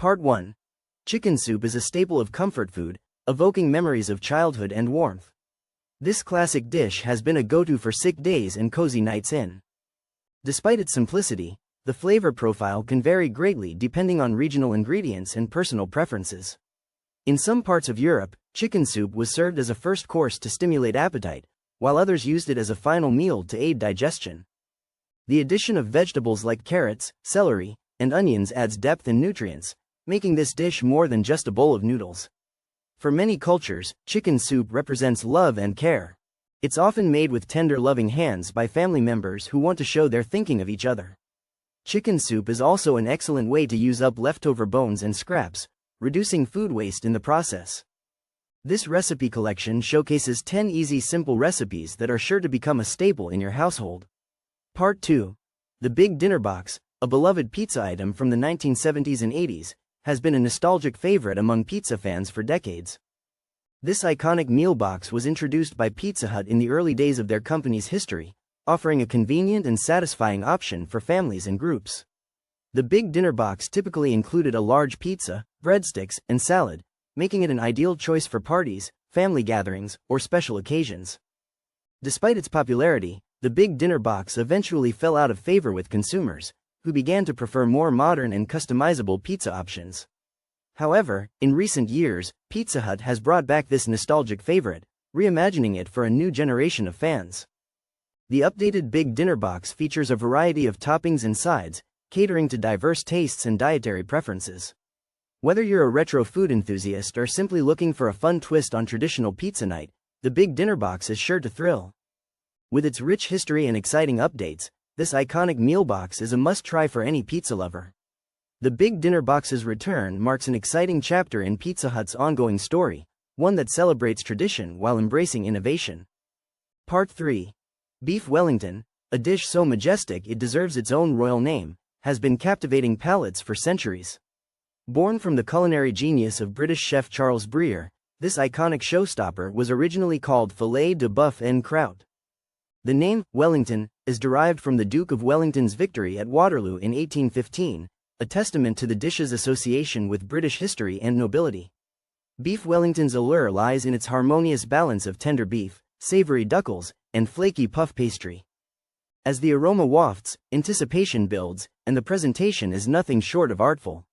Part 1. Chicken soup is a staple of comfort food, evoking memories of childhood and warmth. This classic dish has been a go-to for sick days and cozy nights in. Despite its simplicity, the flavor profile can vary greatly depending on regional ingredients and personal preferences. In some parts of Europe, chicken soup was served as a first course to stimulate appetite, while others used it as a final meal to aid digestion. The addition of vegetables like carrots, celery, and onions adds depth and nutrients, making this dish more than just a bowl of noodles. For many cultures, chicken soup represents love and care. It's often made with tender, loving hands by family members who want to show they're thinking of each other. Chicken soup is also an excellent way to use up leftover bones and scraps, reducing food waste in the process. This recipe collection showcases 10 easy, simple recipes that are sure to become a staple in your household. Part 2. The Big Dinner Box, a beloved pizza item from the 1970s and 80s, has been a nostalgic favorite among pizza fans for decades. This iconic meal box was introduced by Pizza Hut in the early days of their company's history, offering a convenient and satisfying option for families and groups. The Big Dinner Box typically included a large pizza, breadsticks, and salad, making it an ideal choice for parties, family gatherings, or special occasions. Despite its popularity, the Big Dinner Box eventually fell out of favor with consumers, who began to prefer more modern and customizable pizza options. However, in recent years, Pizza Hut has brought back this nostalgic favorite, reimagining it for a new generation of fans. The updated Big Dinner Box features a variety of toppings and sides, catering to diverse tastes and dietary preferences. Whether you're a retro food enthusiast or simply looking for a fun twist on traditional pizza night, the Big Dinner Box is sure to thrill. With its rich history and exciting updates, this iconic meal box is a must-try for any pizza lover. The Big Dinner Box's return marks an exciting chapter in Pizza Hut's ongoing story, one that celebrates tradition while embracing innovation. Part 3. Beef Wellington, a dish so majestic it deserves its own royal name, has been captivating palates for centuries. Born from the culinary genius of British chef Charles Breer, this iconic showstopper was originally called filet de bœuf en croûte. The name, Wellington, is derived from the Duke of Wellington's victory at Waterloo in 1815, a testament to the dish's association with British history and nobility. Beef Wellington's allure lies in its harmonious balance of tender beef, savory duckles, and flaky puff pastry. As the aroma wafts, anticipation builds, and the presentation is nothing short of artful.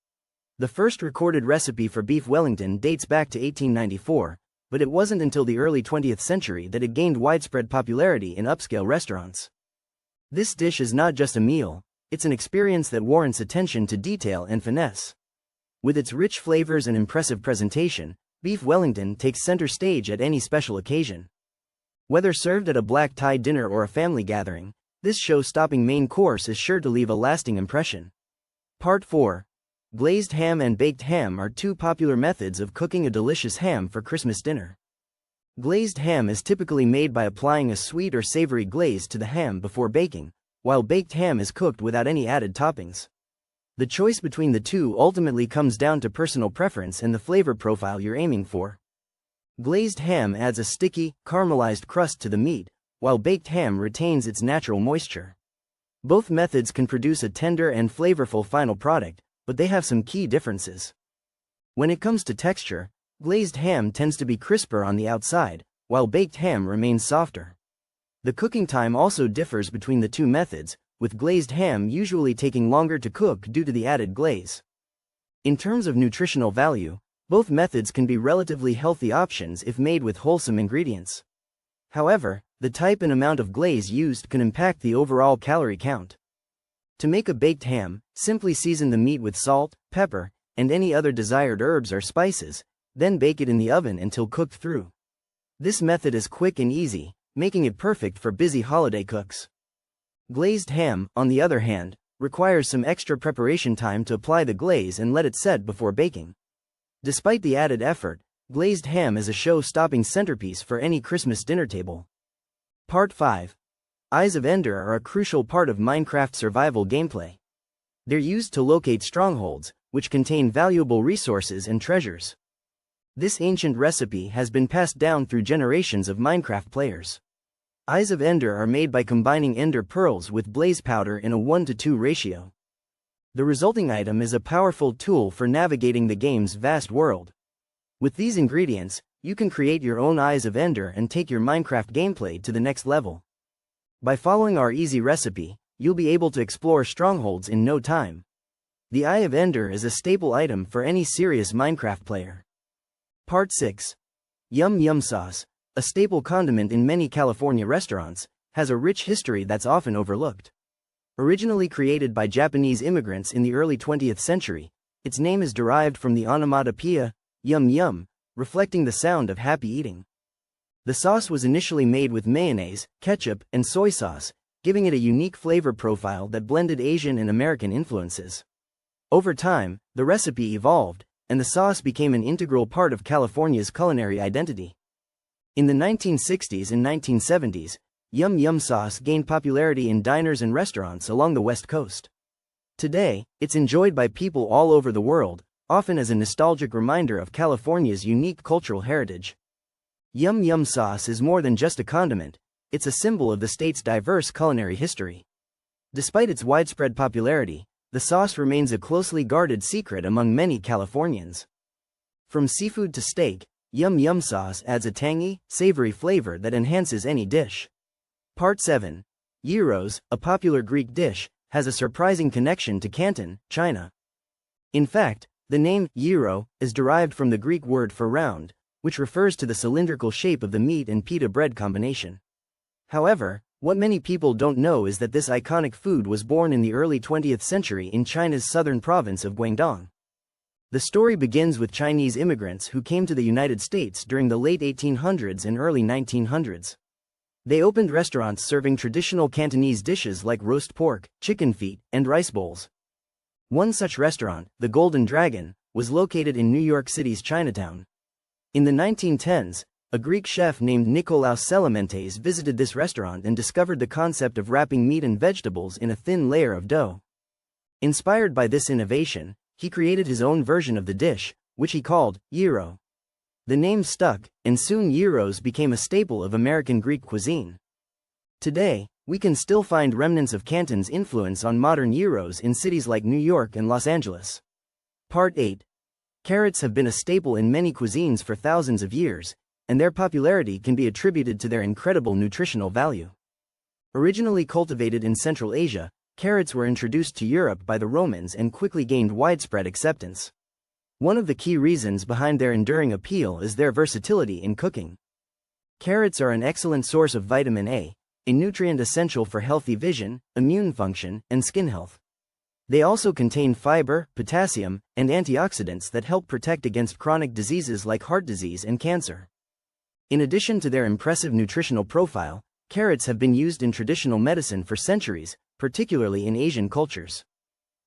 The first recorded recipe for beef Wellington dates back to 1894, but it wasn't until the early 20th century that it gained widespread popularity in upscale restaurants. This dish is not just a meal, it's an experience that warrants attention to detail and finesse. With its rich flavors and impressive presentation, beef Wellington takes center stage at any special occasion. Whether served at a black tie dinner or a family gathering, this show-stopping main course is sure to leave a lasting impression. Part 4. Glazed ham and baked ham are two popular methods of cooking a delicious ham for Christmas dinner. Glazed ham is typically made by applying a sweet or savory glaze to the ham before baking, while baked ham is cooked without any added toppings. The choice between the two ultimately comes down to personal preference and the flavor profile you're aiming for. Glazed ham adds a sticky, caramelized crust to the meat, while baked ham retains its natural moisture. Both methods can produce a tender and flavorful final product, but they have some key differences. When it comes to texture, glazed ham tends to be crisper on the outside, while baked ham remains softer. The cooking time also differs between the two methods, with glazed ham usually taking longer to cook due to the added glaze. In terms of nutritional value, both methods can be relatively healthy options if made with wholesome ingredients. However, the type and amount of glaze used can impact the overall calorie count. To make a baked ham, simply season the meat with salt, pepper, and any other desired herbs or spices, then bake it in the oven until cooked through. This method is quick and easy, making it perfect for busy holiday cooks. Glazed ham, on the other hand, requires some extra preparation time to apply the glaze and let it set before baking. Despite the added effort, glazed ham is a show-stopping centerpiece for any Christmas dinner table. Part 5. Eyes of Ender are a crucial part of Minecraft survival gameplay. They're used to locate strongholds, which contain valuable resources and treasures. This ancient recipe has been passed down through generations of Minecraft players. Eyes of Ender are made by combining ender pearls with blaze powder in a 1:2 ratio. The resulting item is a powerful tool for navigating the game's vast world. With these ingredients, you can create your own Eyes of Ender and take your Minecraft gameplay to the next level. By following our easy recipe, you'll be able to explore strongholds in no time. The Eye of Ender is a staple item for any serious Minecraft player. Part 6. Yum Yum Sauce, a staple condiment in many California restaurants, has a rich history that's often overlooked. Originally created by Japanese immigrants in the early 20th century, its name is derived from the onomatopoeia, yum yum, reflecting the sound of happy eating. The sauce was initially made with mayonnaise, ketchup, and soy sauce, giving it a unique flavor profile that blended Asian and American influences. Over time, the recipe evolved, and the sauce became an integral part of California's culinary identity. In the 1960s and 1970s, Yum Yum sauce gained popularity in diners and restaurants along the West Coast. Today, it's enjoyed by people all over the world, often as a nostalgic reminder of California's unique cultural heritage. Yum Yum sauce is more than just a condiment, it's a symbol of the state's diverse culinary history. Despite its widespread popularity, the sauce remains a closely guarded secret among many Californians. From seafood to steak, Yum Yum sauce adds a tangy, savory flavor that enhances any dish. Part 7. Gyros, a popular Greek dish, has a surprising connection to Canton, China. In fact, the name gyro is derived from the Greek word for round, which refers to the cylindrical shape of the meat and pita bread combination. However, what many people don't know is that this iconic food was born in the early 20th century in China's southern province of Guangdong. The story begins with Chinese immigrants who came to the United States during the late 1800s and early 1900s. They opened restaurants serving traditional Cantonese dishes like roast pork, chicken feet, and rice bowls. One such restaurant, the Golden Dragon, was located in New York City's Chinatown. In the 1910s, a Greek chef named Nikolaos Selimentes visited this restaurant and discovered the concept of wrapping meat and vegetables in a thin layer of dough. Inspired by this innovation, he created his own version of the dish, which he called gyro. The name stuck, and soon gyros became a staple of American Greek cuisine. Today, we can still find remnants of Canton's influence on modern gyros in cities like New York and Los Angeles. Part 8. Carrots have been a staple in many cuisines for thousands of years, and their popularity can be attributed to their incredible nutritional value. Originally cultivated in Central Asia, carrots were introduced to Europe by the Romans and quickly gained widespread acceptance. One of the key reasons behind their enduring appeal is their versatility in cooking. Carrots are an excellent source of vitamin A, a nutrient essential for healthy vision, immune function, and skin health. They also contain fiber, potassium, and antioxidants that help protect against chronic diseases like heart disease and cancer. In addition to their impressive nutritional profile, carrots have been used in traditional medicine for centuries, particularly in Asian cultures.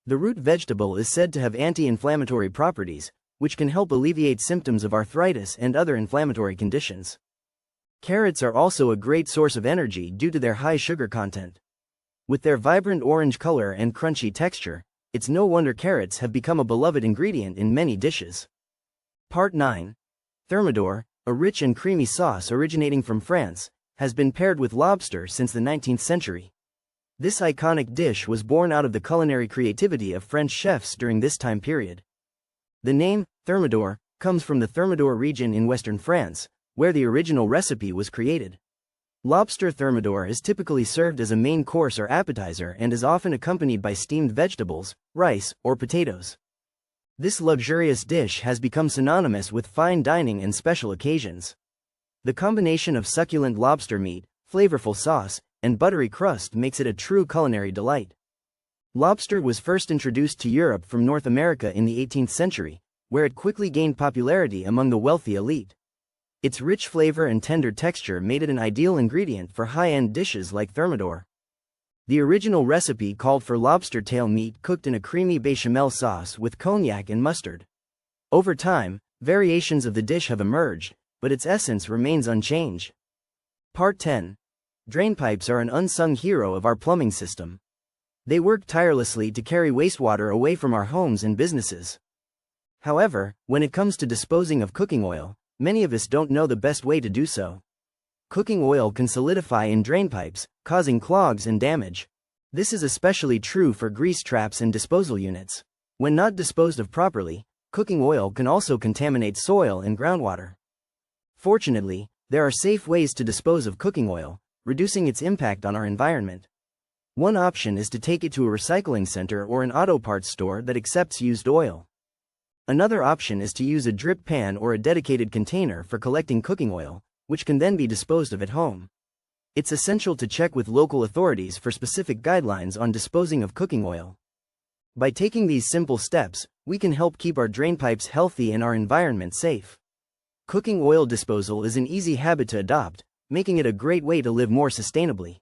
The root vegetable is said to have anti-inflammatory properties, which can help alleviate symptoms of arthritis and other inflammatory conditions. Carrots are also a great source of energy due to their high sugar content. With their vibrant orange color and crunchy texture, it's no wonder carrots have become a beloved ingredient in many dishes. Part 9. Thermidor, a rich and creamy sauce originating from France, has been paired with lobster since the 19th century. This iconic dish was born out of the culinary creativity of French chefs during this time period. The name, Thermidor, comes from the Thermidor region in western France, where the original recipe was created. Lobster thermidor is typically served as a main course or appetizer and is often accompanied by steamed vegetables, rice, or potatoes. This luxurious dish has become synonymous with fine dining and special occasions. The combination of succulent lobster meat, flavorful sauce, and buttery crust makes it a true culinary delight. Lobster was first introduced to Europe from North America in the 18th century, where it quickly gained popularity among the wealthy elite. Its rich flavor and tender texture made it an ideal ingredient for high-end dishes like thermidor. The original recipe called for lobster tail meat cooked in a creamy bechamel sauce with cognac and mustard. Over time, variations of the dish have emerged, but its essence remains unchanged. Part 10. Drainpipes are an unsung hero of our plumbing system. They work tirelessly to carry wastewater away from our homes and businesses. However, when it comes to disposing of cooking oil, many of us don't know the best way to do so. Cooking oil can solidify in drainpipes, causing clogs and damage. This is especially true for grease traps and disposal units. When not disposed of properly, cooking oil can also contaminate soil and groundwater. Fortunately, there are safe ways to dispose of cooking oil, reducing its impact on our environment. One option is to take it to a recycling center or an auto parts store that accepts used oil. Another option is to use a drip pan or a dedicated container for collecting cooking oil, which can then be disposed of at home. It's essential to check with local authorities for specific guidelines on disposing of cooking oil. By taking these simple steps, we can help keep our drainpipes healthy and our environment safe. Cooking oil disposal is an easy habit to adopt, making it a great way to live more sustainably.